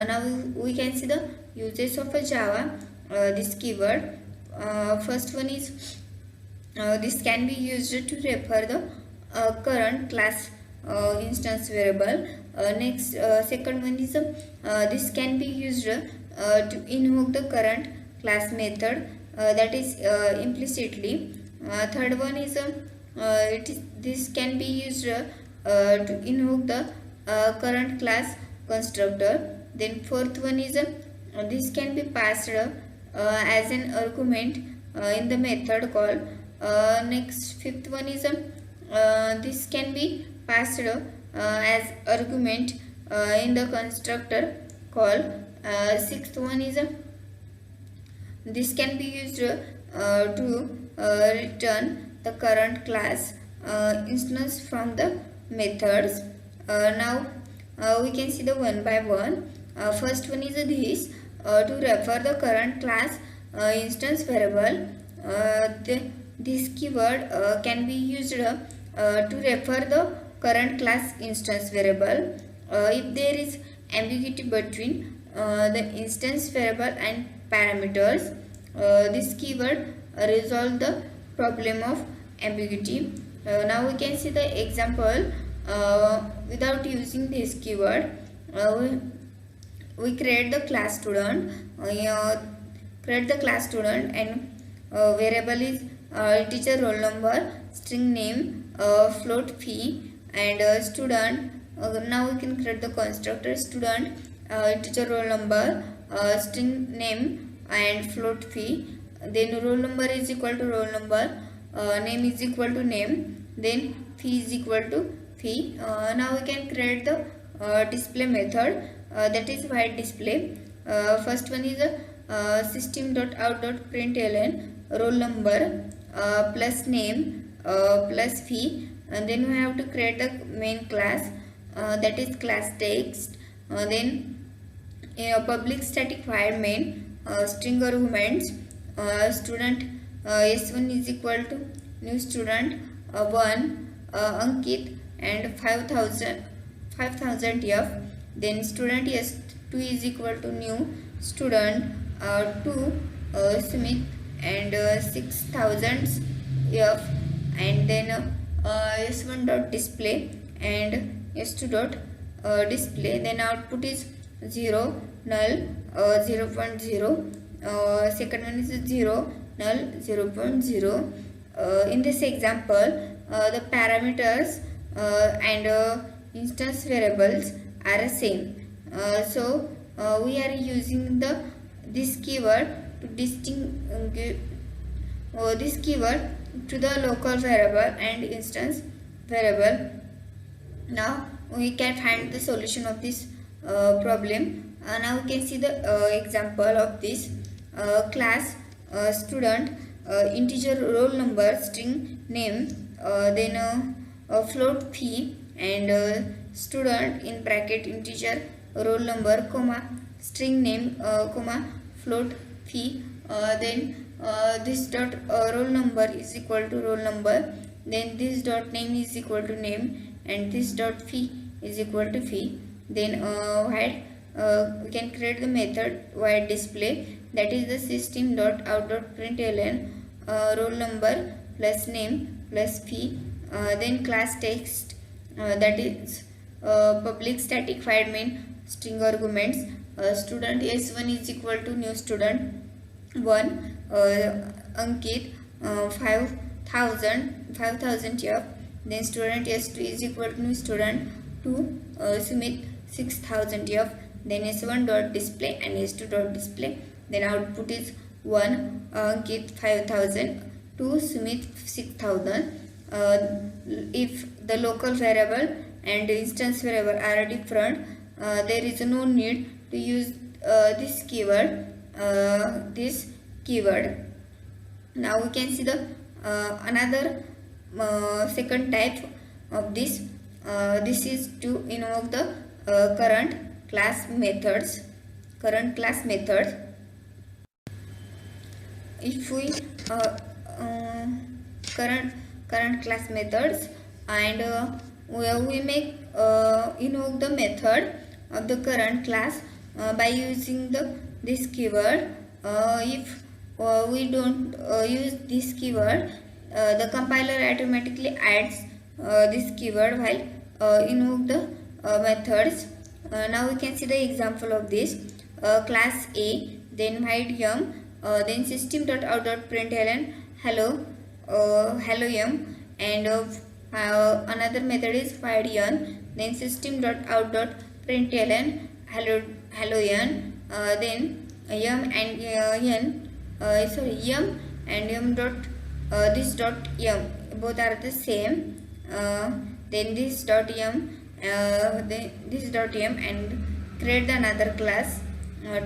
Now we can see the uses of a Java. This keyword. First one is this can be used to refer the current class instance variable. Second one is this can be used to invoke the current class method that is implicitly. Third one is this can be used to invoke the current class constructor. Then fourth one is this can be passed as an argument in the method call. Next fifth one is this can be passed as argument in the constructor call. Sixth one is this can be used to return the current class instance from the methods. Now we can see the one by one. First one is this to refer the current class instance variable. This keyword can be used to refer the current class instance variable if there is ambiguity between the instance variable and parameters. This keyword resolve the problem of ambiguity. Now we can see the example without using this keyword. We create the class student. And variable is teacher roll number, string name, float fee, and student. Now we can create the constructor student, teacher roll number, string name, and float fee. Then roll number is equal to roll number, name is equal to name, then fee is equal to fee. Now we can create the display method that is white display. First one is system.out.println roll number plus name plus fee, and then we have to create a main class that is class text. Then a public static void main string arguments student s1 is equal to new student 1 Ankit and 5000 f. Then student s2 is equal to new student 2 Smith and 6000 f. And then s1 dot display and s2 dot display. Then output is 0 null 0.0. Second one is 0 null 0.0. In this example the parameters and instance variables are same. So we are using this keyword to distinguish this keyword to the local variable and instance variable. Now we can find the solution of this problem. Now we can see the example of this class student, integer roll number, string name, then float fee, and student in bracket integer roll number comma string name comma float fee. Then this dot roll number is equal to roll number, then this dot name is equal to name, and this dot fee is equal to fee. Then white we can create the method white display, that is the system.out.println roll number plus name plus fee. Then class text that is public static void main string arguments student s1 is equal to new student 1 Ankit 5000 f. Then student s2 is equal to new student 2 Smith 6000 f. Then s1 dot display and s2 dot display. Then output is 1 Ankit 5000, 2 Smith 6000. If the local variable and instance variable are different, there is no need to use this keyword. Now we can see the another second type of this. This is to invoke the current class methods. If we current class methods, and we make invoke the method of the current class by using this keyword. If we don't use this keyword, the compiler automatically adds this keyword while invoke the methods. Now we can see the example of this. Class A, then void yum, then system.out.println hello, hello yum, and another method is void yum, then system.out.println hello yum, then yum and yum and yum dot this dot yum, both are the same. Then this dot yum, then this dot yum, and create another class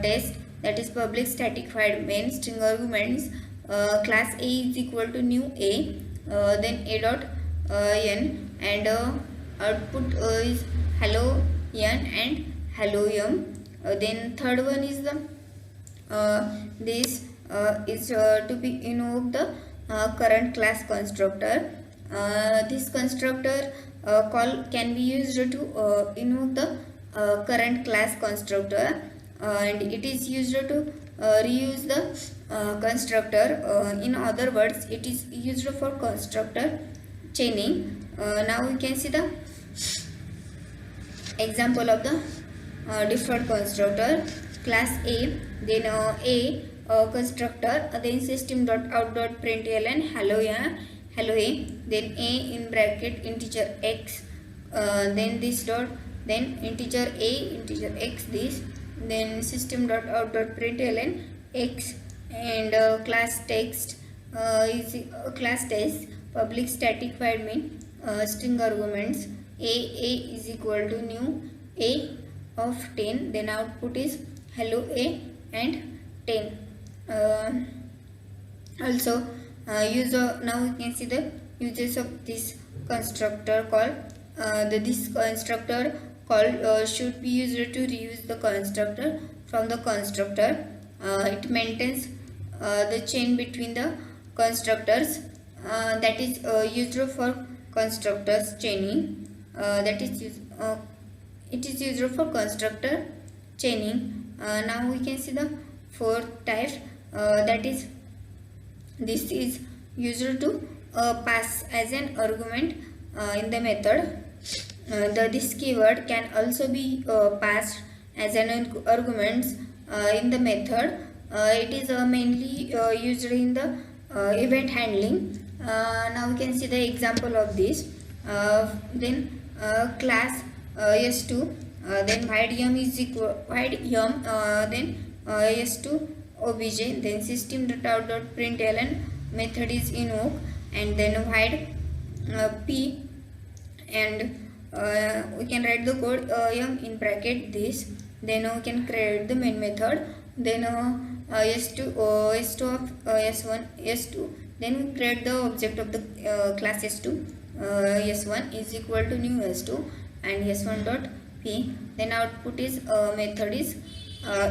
test, that is public static void main string arguments. Class A is equal to new A, then A dot n, and output is hello n and hello yum. Then third one is the this is to be invoke the current class constructor. This constructor call can be used to invoke the current class constructor, and it is used to reuse the constructor. In other words, it is used for constructor chaining. Now we can see the example of the default constructor. Class A, then A constructor, then system.out.println hello hello A, then A in bracket integer x, then this dot, then integer A integer x this, then system.out.println x, and class text is class test public static void main string arguments. A is equal to new A of 10, then output is hello A and 10. Also now we can see the uses of this constructor call. This constructor call should be used to reuse the constructor from the constructor. It maintains the chain between the constructors, that is used for constructors chaining. That is it is used for constructor chaining. Now we can see the fourth type, that is this is used to pass as an argument in the method. This keyword can also be passed as an argument in the method. It is mainly used in the event handling. Now we can see the example of this. Then class s2, then void yum is equal void yum, then s2 obj, then system.out.println method is invoke, and then void p, and we can write the code yum in bracket this, then we can create the main method, then s2 s2 of s1 s2, then we create the object of the class s2, s1 is equal to new s2 and s1 dot p, then output is method is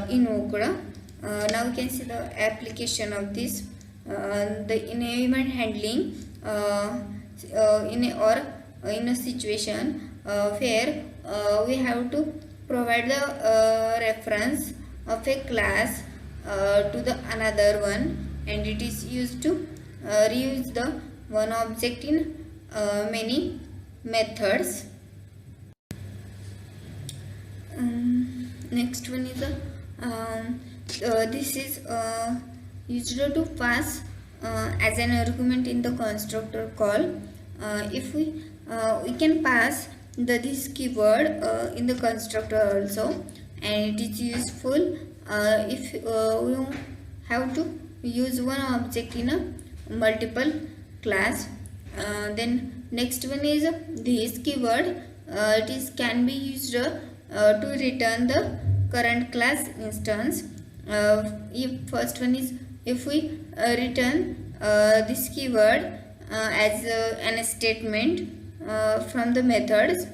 invoked. Now we can see the application of this. The in event handling, in a situation where we have to provide the reference of a class to the another one, and it is used to reuse the one object in many methods. Next one is this is used to pass as an argument in the constructor call. If we can pass this keyword in the constructor also, and it is useful if we have to use one object in a multiple class. Then next one is this keyword. It is can be used to return the current class instance. If first one is if we return this keyword as an statement from the methods,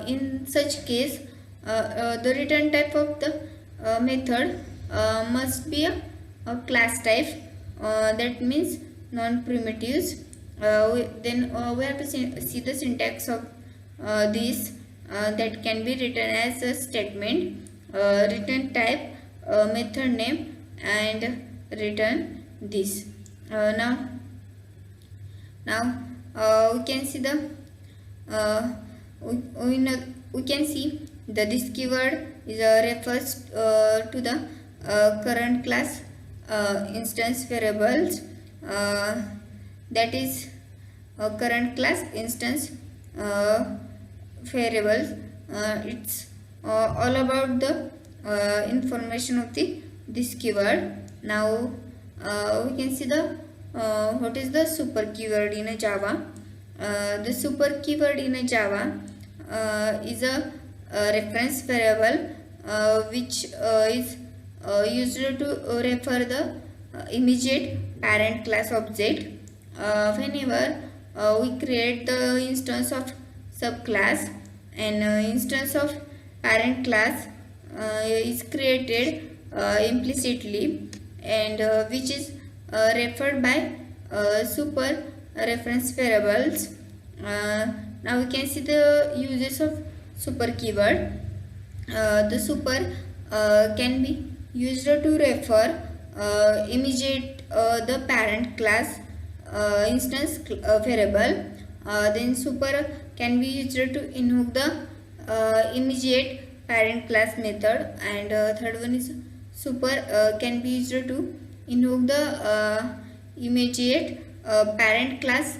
in such case the return type of the method must be a class type, that means non-primitives. Then we have to see the syntax of this that can be written as a statement. return type, method name, and return this. Now we can see the we can see the this keyword is refers to the current class instance variables, that is current class instance variables. It's all about the information of the this keyword. Now we can see the what is the super keyword in a Java. The super keyword in a Java is a reference variable which is used to refer the immediate parent class object. Whenever we create the instance of subclass, and instance of parent class is created implicitly, and which is referred by super reference variables. Now we can see the uses of super keyword. The super can be used to refer immediate the parent class instance variable. Then super can be used to invoke the immediate parent class method, and third one is super can be used to invoke the immediate parent class